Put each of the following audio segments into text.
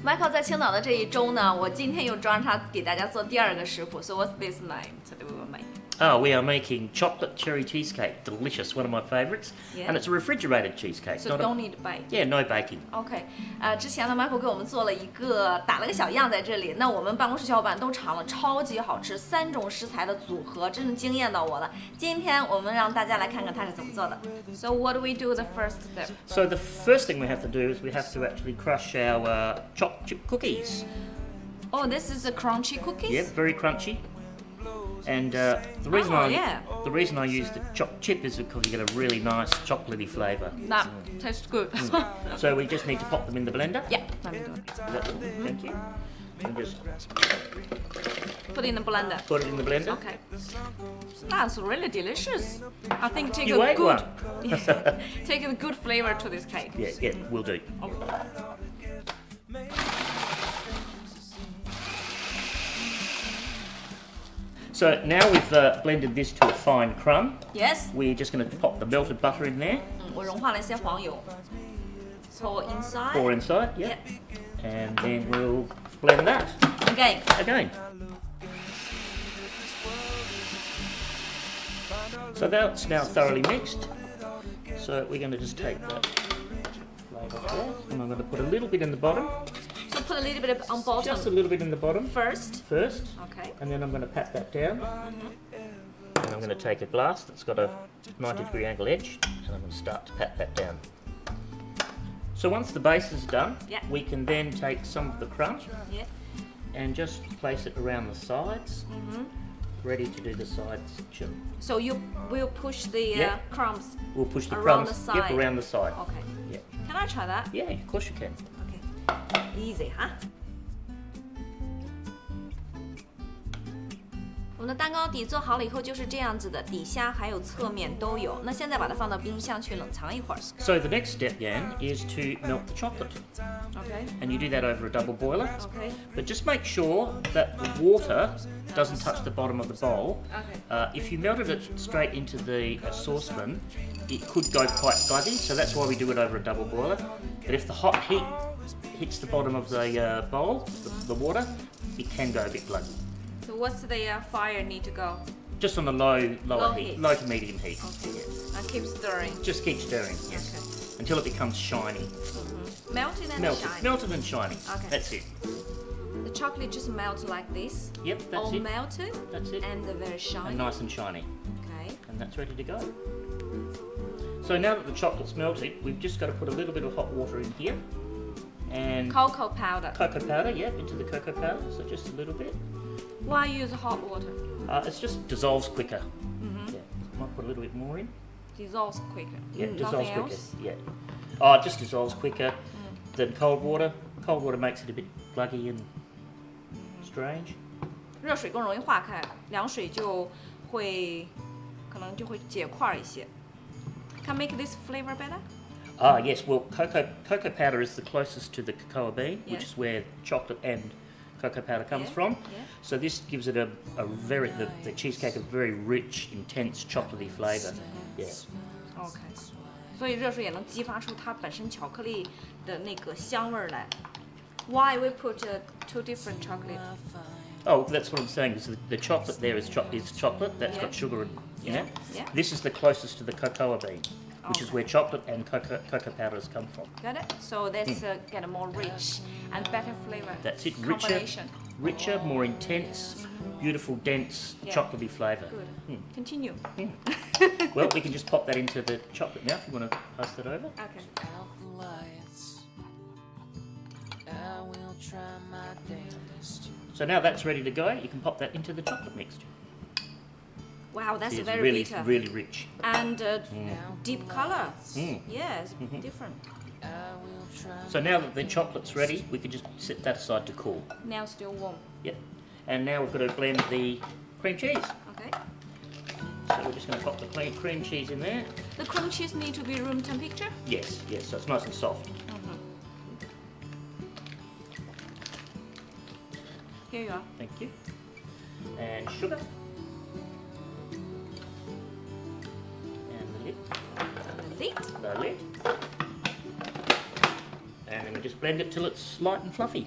Michael 在青岛的这一周呢，我今天又抓他给大家做第二个食谱。So what's this name? Today we will make. Oh, we are making chocolate cherry cheesecake. Delicious, one of my favourites. Yeah. And it's a refrigerated cheesecake. So don't need bake. Yeah, no baking. OK，之前呢 Michael 给我们做了一个打了个小样在这里，那我们办公室小伙伴都尝了，超级好吃，3种食材的组合真的惊艳到我了。今天我们让大家来看看它是怎么做的。So what do we do the first step? So the first thing we have to do is we have to actually crush our chocolate chip cookies. Oh, this is a crunchy cookies? Yeah, very crunchy. And the reason the reason I use the chocolate chip is because you get a really nice chocolatey flavour. That tastes good. So we just need to pop them in the blender. Yeah, let me do it. Thank you. And just Put it in the blender. put it in the blender. Okay. That's really delicious. I think take You a ate good, one. take a good flavor to this cake. Yeah, will do. So now we've blended this to a fine crumb. Yes. We're just going to pop the melted butter in there. 我融化了一些黄油。Pour inside. Pour inside, yeah. And then we'll blend that Again. So that's now thoroughly mixed. So we're going to just take that flavour there, and I'm going to put a little bit in the bottom. So put a little bit on bottom. Just a little bit in the bottom First. first. Okay. And then I'm going to pat that down. And I'm going to take a glass that's got a 90-degree angle edge, and I'm going to start to pat that down. So once the base is done, Yeah. we can then take some of the crumb Yeah. and just place it around the sides, ready to do the side section. So you will push the Yeah. crumbs. We'll push the Around crumbs the side. around the side. Okay. Yeah. Can I try that? Yeah, of course you can. Okay. Easy, huh? 我们的蛋糕底做好了以后就是这样子的，底下还有侧面都有。那现在把它放到冰箱去冷藏一会儿。So the next step, Yan, is to melt the chocolate. Okay. And you do that over a double boiler. Okay. But just make sure that the water doesn't touch the bottom of the bowl. Okay. If you melted it straight into the saucepan, it could go quite gluggy, so that's why we do it over a double boiler. But if the hot heat hits the bottom of the bowl, the water, it can go a bit gluggy. So what's the fire need to go? Just on a lower Low heat, heat. low to medium heat. Okay. Yeah. And keep stirring. Just keep stirring, yes, Okay. until it becomes shiny. Melted and Melted, shiny. melted and shiny. Okay. That's it. The chocolate just melts like this. Yep, that's All it. melted That's it. and very shiny. And nice and shiny. Okay. And that's ready to go. So now that the chocolate's melted, we've just got to put a little bit of hot water in here. And Cocoa powder. cocoa powder, yeah, into the cocoa powder, so just a little bit. Why use hot water? It just dissolves quicker. Yeah, might put a little bit more in. Dissolves quicker. Yeah, dissolves Nothing quicker. else? Yeah. Oh, it just dissolves quicker than cold water. Cold water makes it a bit gluggy and strange. 热水更容易化开，凉水就会可能就会结块一些。Can make this flavor better? Ah, yes. Well, cocoa powder is the closest to the cocoa bean, Yeah. which is where chocolate and cocoa powder comes Yeah, from. yeah. So this gives it a very the cheesecake a very rich, intense, chocolatey flavour. Yeah. OK，所以热水也能激发出它本身巧克力的那个香味儿来。Why we put two different chocolate? Oh, that's what I'm saying. Is the chocolate there is chocolate. That's Yeah. got sugar in it. Yeah. This is the closest to the cocoa bean, which is Okay. where chocolate and cocoa powder has come from. Got it? So that's get a more rich and better flavor. That's it. Combination. More intense, beautiful, dense, Yeah. chocolatey flavour. Good. Continue. Well, we can just pop that into the chocolate now if you want to pass that over. Okay. So now that's ready to go. You can pop that into the chocolate mixture. Wow, that's It's very really, bitter. really rich. And deep color. Mm. Yes, different. So now that the chocolate's ready, we can just set that aside to cool. Now still warm. Yep. And now we've got to blend the cream cheese. Okay. So we're just going to pop the cream cheese in there. The cream cheese need to be room temperature. Yes, so it's nice and soft. Here you are. Thank you. And sugar. And the lid. The lid. The lid. And then we just blend it till it's light and fluffy.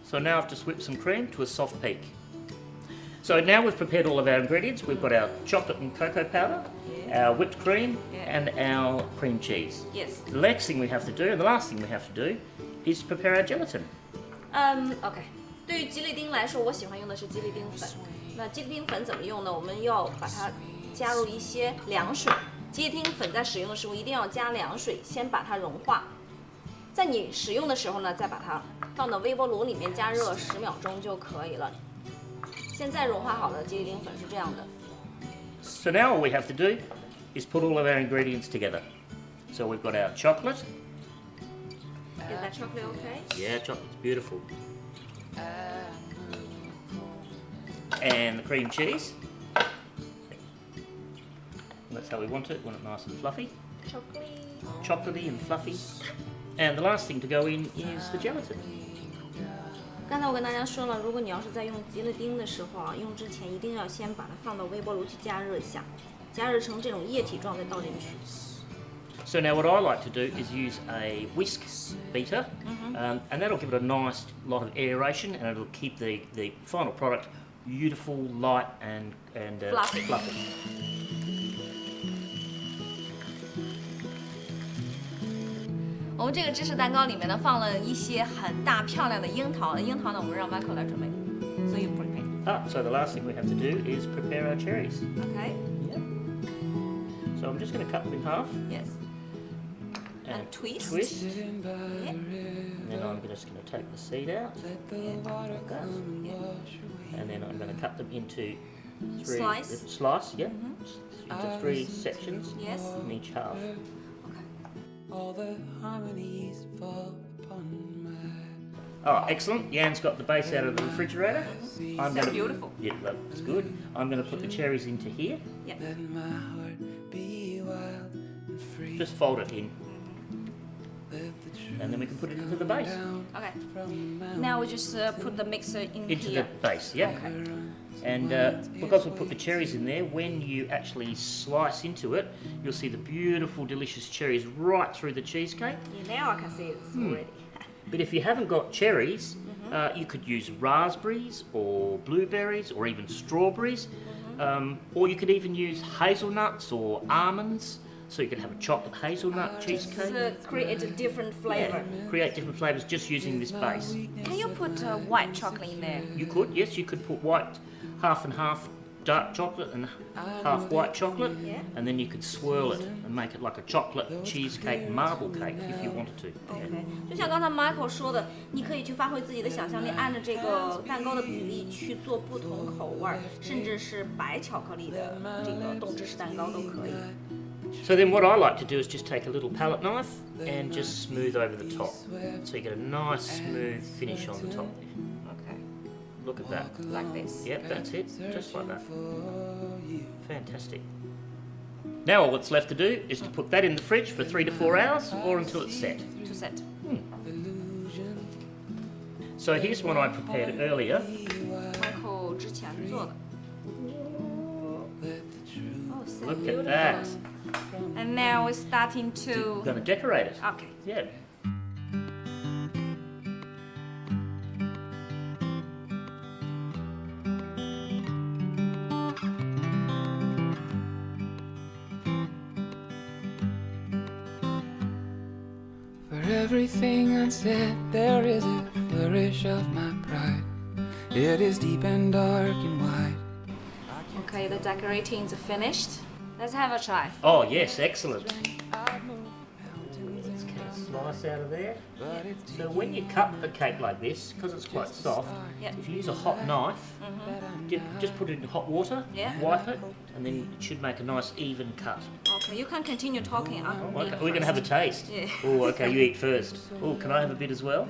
So now I've just whipped some cream to a soft peak. So now we've prepared all of our ingredients. We've got our chocolate and cocoa powder, our whipped cream, and our cream cheese. Yes. The next thing we have to do, and the last thing we have to do, is prepare our gelatin. OK， 对于吉利丁来说，我喜欢用的是吉利丁粉。那吉利丁粉怎么用呢？我们要把它加入一些凉水。吉利丁粉在使用的时候一定要加凉水，先把它融化。在你使用的时候呢，再把它放到微波炉里面加热10秒钟就可以了。现在融化好的吉利丁粉是这样的。So now all we have to do is put all of our ingredients together. So we've got our chocolate. Is that chocolate okay? Yeah, chocolate's beautiful. And the cream cheese. And that's how we want it. We want it nice and fluffy. Chocolatey and fluffy. And the last thing to go in is the gelatin. 刚才我跟大家说了，如果你要是在用吉利丁的时候啊，用之前一定要先把它放到微波炉去加热一下，加热成这种液体状再倒进去。So now what I like to do is use a whisk beater, and that'll give it a nice lot of aeration, and it'll keep the final product beautiful, light, and fluffy. 我们这个芝士蛋糕里面呢，放了一些很大漂亮的樱桃。樱桃呢，我们让 Michael 来准备。So you prepare. So the last thing we have to do is prepare our cherries. Okay. Yep. So I'm just going to cut them in half. Yes. And twist. Twist. Yeah. And then I'm just going to take the seed out. Like that. Yeah. And then I'm going to cut them into Slice. Yeah. Into 3 sections. Yes. In each half. All the harmonies fall upon my... Oh, excellent. Yan's got the base out of the refrigerator. I'm So beautiful. Yeah, that's good. I'm going to put the cherries into here. Yeah. Let my heart be wild and free. Just fold it in, Let the truth and then we can put it into the base. Okay. Now we just put the mixer in Into here. the base, yeah. Okay. And because we put the cherries in there, when you actually slice into it, you'll see the beautiful, delicious cherries right through the cheesecake. Yeah, now I can see it's already. But if you haven't got cherries, you could use raspberries or blueberries or even strawberries. Or you could even use hazelnuts or almonds. So you could have a chocolate hazelnut cheesecake. To create a different flavor. Yeah, create different flavours just using this base. Can you put white chocolate in there? You could, yes, you could put white, half and half dark chocolate and half white chocolate, and then you could swirl it and make it like a chocolate cheesecake marble cake if you wanted to. OK， 就像刚才 Michael 说的，你可以去发挥自己的想象力，按照这个蛋糕的比例去做不同口味，甚至是白巧克力的这个冻芝士蛋糕都可以。So then what I like to do is just take a little palette knife and just smooth over the top. So you get a nice smooth finish on the top. OK， Look at that. like this. Yep, that's it. Just like that. Fantastic. Now all that's left to do is to put that in the fridge for 3 to 4 hours or until it's set. To set. So here's one I prepared earlier. Michael 之前做的。Oh, so Look beautiful. at that. And now we're starting We're to. going to decorate it. OK。 Yeah. For everything unsaid, there is a flourish of my pride. It is deep and dark and wide. OK, the decorating is finished. Let's have a try. Oh yes, excellent. Let's get a slice out of there. So when you cut the cake like this, because it's quite soft, Yep. if you use a hot knife, just put it in hot water, Yeah. wipe it, and then it should make a nice even cut. OK, you can continue talking. Okay, we're going to have a taste. Yeah. Oh, okay, you eat first. Oh, can I have a bit as well?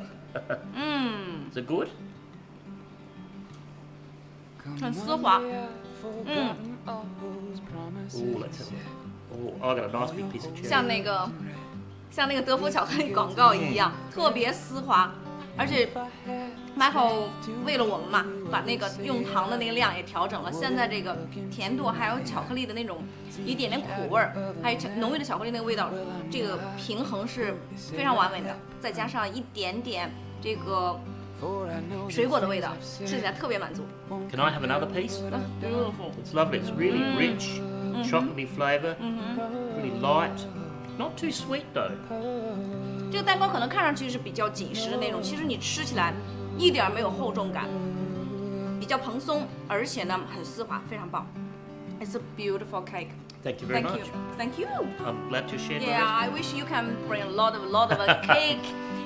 Is it good? 很丝滑。 Oh, let's have a look. Oh, I got a nice big piece of cherry. 像那个德芙巧克力广告一样，特别丝滑。而且 Michael 为了我们嘛，把那个用糖的那个量也调整了。现在这个甜度还有巧克力的那种一点点苦味儿，还有浓郁的巧克力那个味道，这个平衡是非常完美的。再加上一点点这个水果的味道，吃起来特别满足。Can I have another piece? That's beautiful. It's lovely. It's really rich, chocolatey flavour, really light. Not too sweet though. 这个蛋糕可能看上去是比较紧实的那种，其实你吃起来一点没有厚重感，比较蓬松，而且呢很丝滑，非常棒。It's a beautiful cake. Thank you very Thank much. you. Thank you. I'm glad to share the Yeah, I recipe. wish you can bring a lot of cake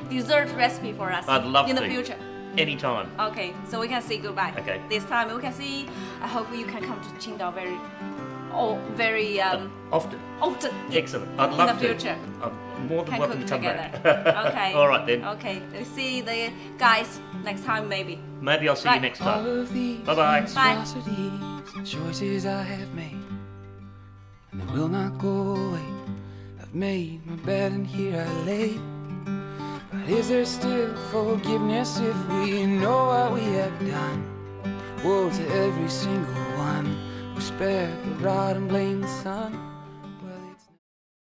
dessert recipe for us I'd love in the to. future. Anytime. Okay, so we can say goodbye. Okay. This time we can see. I hope you can come to Qingdao very Often. often. Excellent. I'd In love the to. future. I'm more than Can welcome cook to come together. back. Okay. All right then. Okay. We'll see the guys next time maybe. Maybe I'll see you Right. next All time. of these Bye-bye. monstrosities, choices I have made, and they will not go away. I've made my bed and here I lay. But is there still forgiveness if we know what we have done? Woe to every single one who spared the rod and blamed the sun.